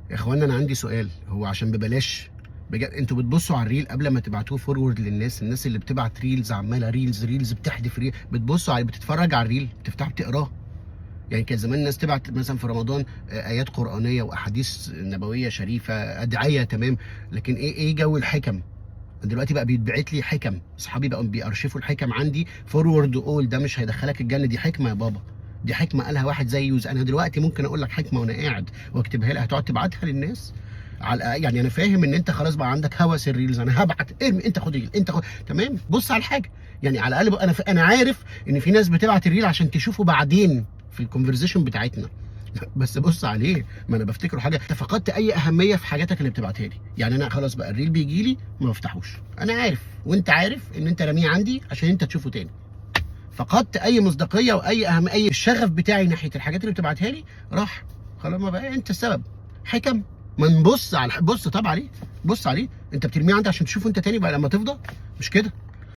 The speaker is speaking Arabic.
يا اخوانا انا عندي سؤال، هو عشان ببلاش بجد انتوا بتبصوا على الريل قبل ما تبعتوه فورورد للناس؟ الناس اللي بتبعت ريلز عماله ريلز بتحدف ريل، بتبصوا على بتتفرج على الريل، بتفتح بتقراه؟ يعني كان زمان الناس تبعت مثلا في رمضان ايات قرانيه واحاديث نبويه شريفه ادعيه تمام، لكن ايه جو الحكم؟ دلوقتي بقى بيتبعت لي حكم، اصحابي بقوا بيأرشفوا الحكم عندي فورورد اول، ده مش هيدخلك الجنه، دي حكمه يا بابا، دي حكمه قالها واحد زي يوز. انا دلوقتي ممكن اقول لك حكمه وانا قاعد واكتبها لك، هتقعد تبعتها للناس؟ يعني انا فاهم ان انت خلاص بقى عندك هوس الريلز، انا هبعت ارمي انت خد ريل انت خد، تمام بص على الحاجه. يعني على الاقل بقى انا عارف ان في ناس بتبعت الريل عشان تشوفه بعدين في الكونفرزيشن بتاعتنا بس بص عليه، ما انا بفتكره حاجه، انت فقدت اي اهميه في حاجاتك اللي بتبعتها لي. يعني انا خلاص بقى الريل بيجي لي ما بفتحوش، انا عارف وانت عارف ان انت راميه عندي عشان انت تشوفه تاني. فقدت اي مصداقيه واي اي الشغف بتاعي ناحيه الحاجات اللي بتبعتها لي راح، خلاص ما بقى انت السبب. حكم، ما نبص على بص طب عليه، بص عليه، انت بترميه عندي عشان تشوفه انت تاني بقى لما تفضى؟ مش كده.